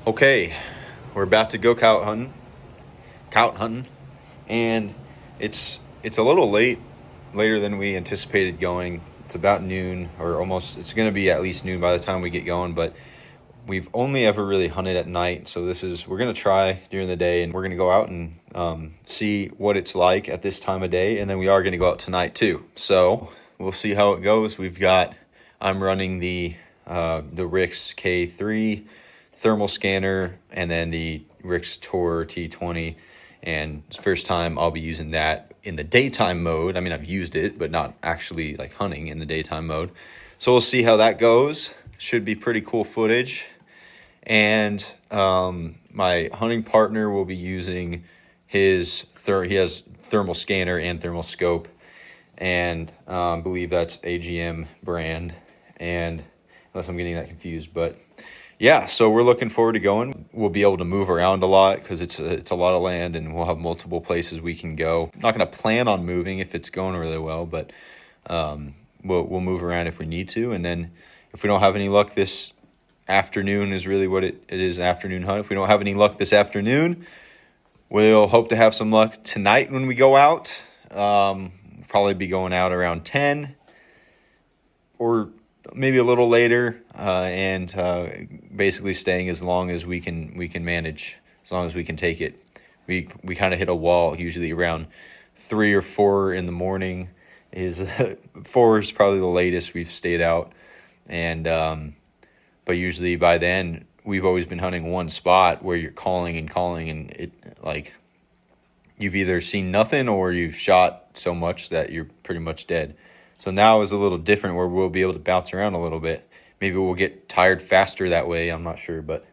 Okay, we're about to go cout hunting, and it's a little later than we anticipated going. It's about noon, or almost. It's going to be at least noon by the time we get going, but we've only ever really hunted at night, so we're going to try during the day, and we're going to go out and see what it's like at this time of day, and then we are going to go out tonight too. So we'll see how it goes. I'm running the Rix K3 thermal scanner, and then the Rix Tor T20, and it's the first time I'll be using that in the daytime mode. I mean, I've used it, but not actually like hunting in the daytime mode. So we'll see how that goes. Should be pretty cool footage. And my hunting partner will be using he has thermal scanner and thermal scope, and I believe that's AGM brand, and unless I'm getting that confused. But yeah, so we're looking forward to going. We'll be able to move around a lot because it's a lot of land, and we'll have multiple places we can go. I'm not going to plan on moving if it's going really well, but we'll move around if we need to. And then if we don't have any luck this afternoon is really what it is, afternoon hunt. If we don't have any luck this afternoon, we'll hope to have some luck tonight when we go out. Probably be going out around 10 or maybe a little later, and basically staying as long as we can manage, as long as we can take it. We kind of hit a wall usually around 3 or 4 in the morning. 4 is probably the latest we've stayed out, and but usually by then we've always been hunting one spot where you're calling, and it, like, you've either seen nothing or you've shot so much that you're pretty much dead. So now is a little different where we'll be able to bounce around a little bit. Maybe we'll get tired faster that way. I'm not sure, but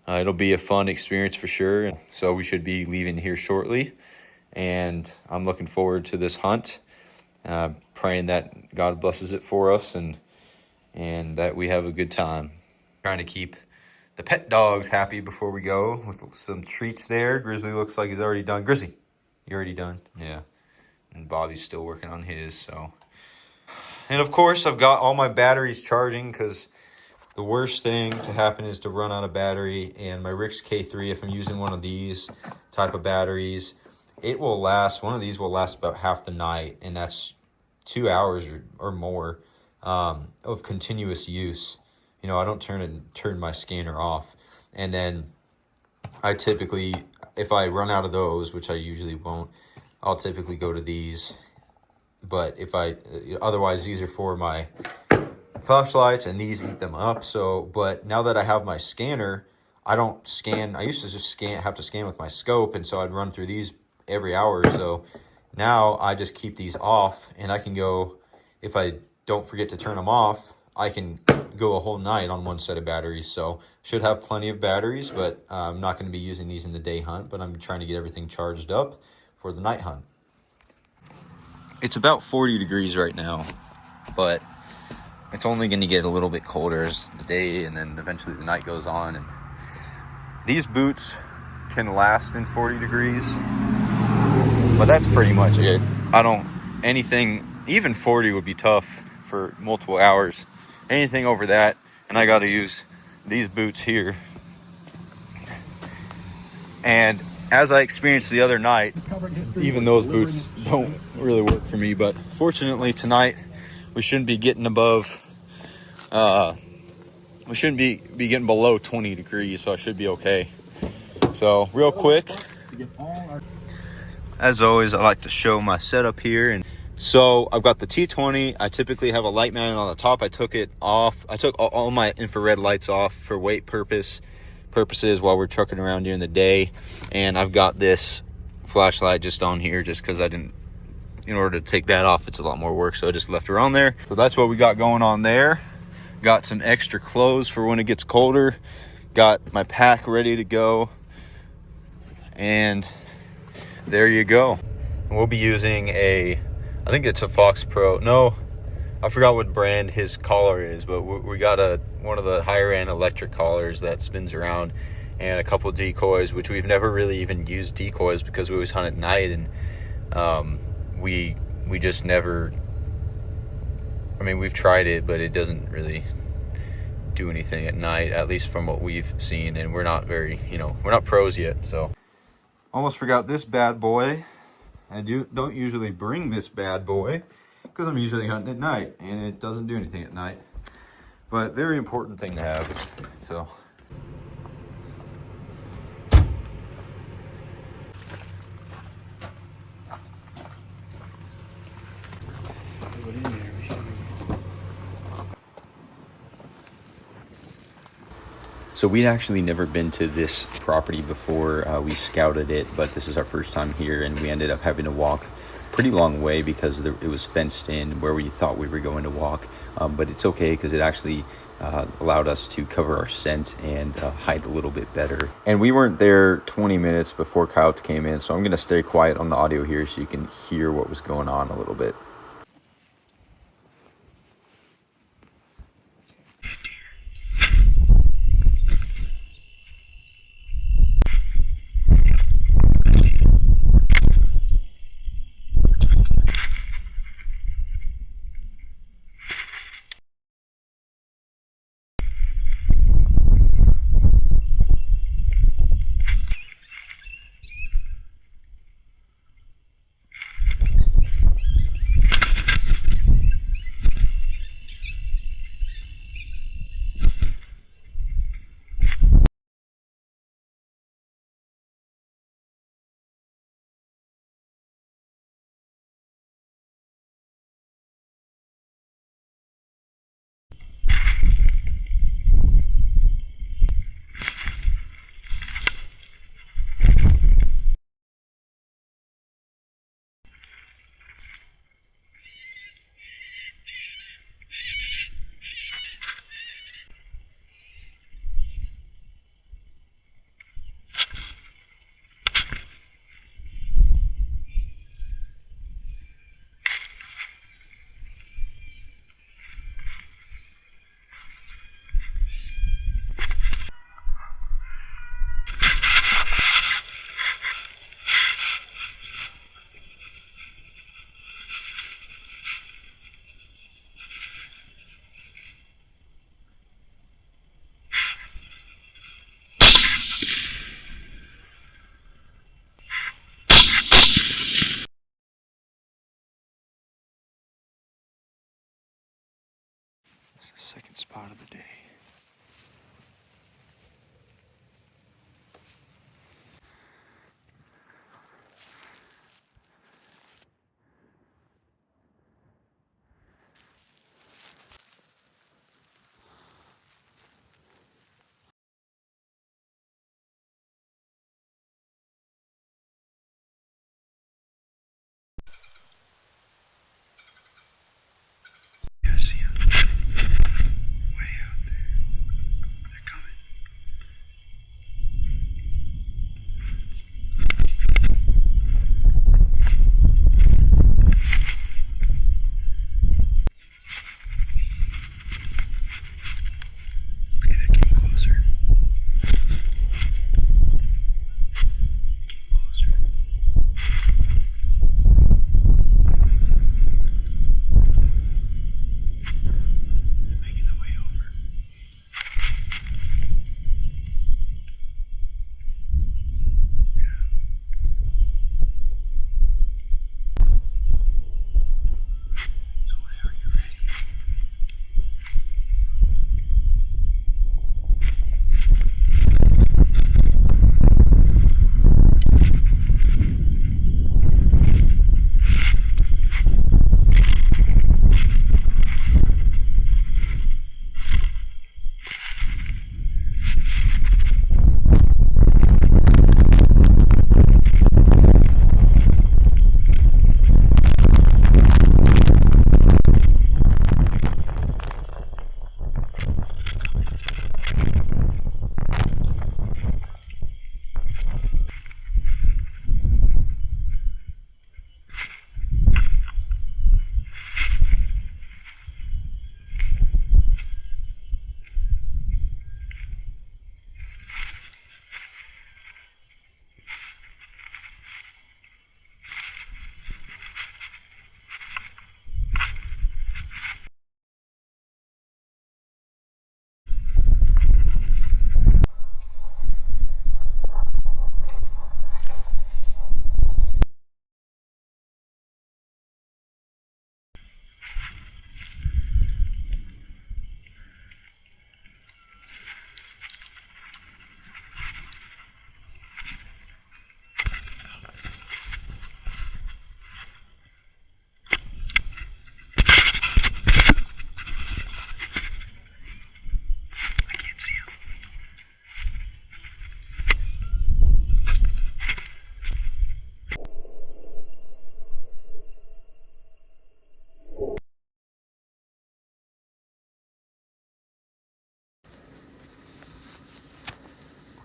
it'll be a fun experience for sure. So we should be leaving here shortly, and I'm looking forward to this hunt, praying that God blesses it for us and that we have a good time. Trying to keep the pet dogs happy before we go with some treats there. Grizzly looks like he's already done. Grizzly, you already done? Yeah. And Bobby's still working on his, so. And of course, I've got all my batteries charging, because the worst thing to happen is to run out of battery. And my Rix K3, if I'm using one of these type of batteries, it will last, one of these will last about half the night, and that's 2 hours or more of continuous use. You know, I don't turn my scanner off. And then I typically, if I run out of those, which I usually won't, I'll typically go to these. But otherwise, these are for my flashlights, and these eat them up. So, but now that I have my scanner, I don't scan. I used to just have to scan with my scope, and so I'd run through these every hour or so. Now I just keep these off, and I can go, if I don't forget to turn them off, I can go a whole night on one set of batteries. So should have plenty of batteries, but I'm not going to be using these in the day hunt, but I'm trying to get everything charged up for the night hunt. It's about 40 degrees right now, but it's only going to get a little bit colder as the day and then eventually the night goes on. And these boots can last in 40 degrees, but that's pretty much it. Even 40 would be tough for multiple hours. Anything over that, and I got to use these boots here. And as I experienced the other night, even those boots don't really work for me. But fortunately tonight, we shouldn't be getting we shouldn't be getting below 20 degrees, so I should be okay. So real quick, as always, I like to show my setup here. And so I've got the T20. I typically have a light mount on the top. I took it off. I took all my infrared lights off for weight purposes while we're trucking around during the day. And I've got this flashlight just on here just because in order to take that off, it's a lot more work. So I just left her on there. So that's what we got going on there. Got some extra clothes for when it gets colder. Got my pack ready to go. And there you go. We'll be using I think it's a Fox Pro. No, I forgot what brand his collar is, but we got one of the higher end electric collars that spins around, and a couple decoys, which we've never really even used decoys because we always hunt at night, and we just never. I mean, we've tried it, but it doesn't really do anything at night, at least from what we've seen, and we're not very, we're not pros yet. So almost forgot this bad boy. I don't usually bring this bad boy because I'm usually hunting at night, and it doesn't do anything at night. But very important thing to have. So we'd actually never been to this property before. We scouted it, but this is our first time here, and we ended up having to walk a pretty long way because it was fenced in where we thought we were going to walk. But it's okay because it actually allowed us to cover our scent and hide a little bit better. And we weren't there 20 minutes before Coyote came in, so I'm going to stay quiet on the audio here so you can hear what was going on a little bit.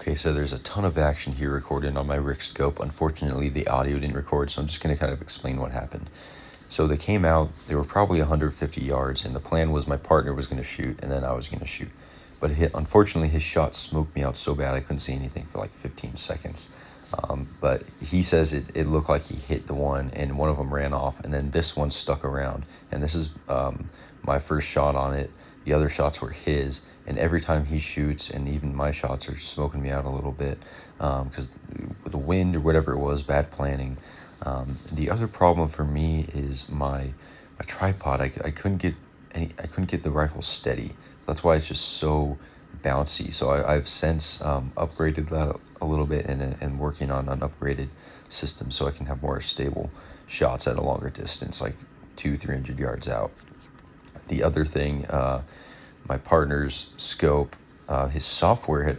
Okay, so there's a ton of action here recorded on my Rick scope. Unfortunately, the audio didn't record, so I'm just going to kind of explain what happened. So they came out, they were probably 150 yards, and the plan was my partner was going to shoot, and then I was going to shoot. But unfortunately, his shot smoked me out so bad I couldn't see anything for like 15 seconds. But he says it looked like he hit the one, and one of them ran off, and then this one stuck around. And this is my first shot on it. The other shots were his, and every time he shoots, and even my shots are smoking me out a little bit because the wind or whatever it was, bad planning. The other problem for me is my tripod. I couldn't get the rifle steady. So that's why it's just so bouncy. So I've since upgraded that a little bit and working on an upgraded system so I can have more stable shots at a longer distance, like 200-300 yards out. The other thing, my partner's scope, his software had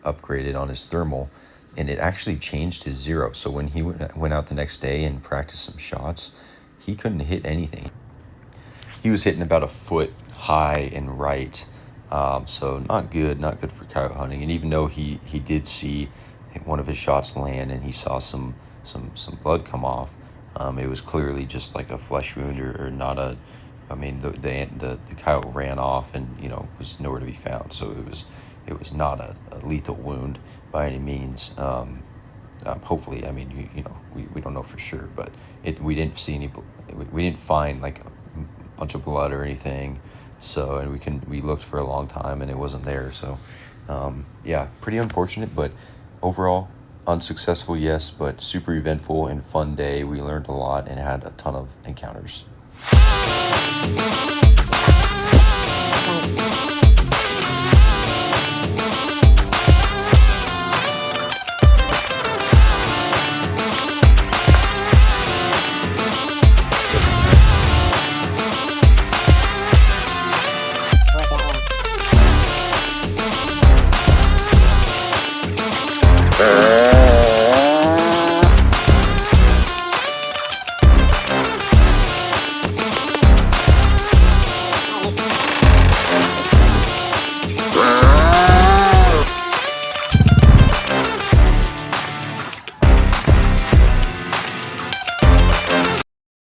upgraded on his thermal, and it actually changed his zero. So when he went out the next day and practiced some shots, he couldn't hit anything. He was hitting about a foot high and right, so not good for coyote hunting. And even though he did see one of his shots land and he saw some blood come off, it was clearly just like a flesh wound or not a. I mean, the coyote ran off and was nowhere to be found. So it was not a lethal wound by any means. Hopefully, I mean, we don't know for sure, but we didn't see we didn't find like a bunch of blood or anything. So, and we looked for a long time and it wasn't there. So, yeah, pretty unfortunate, but overall unsuccessful, yes, but super eventful and fun day. We learned a lot and had a ton of encounters.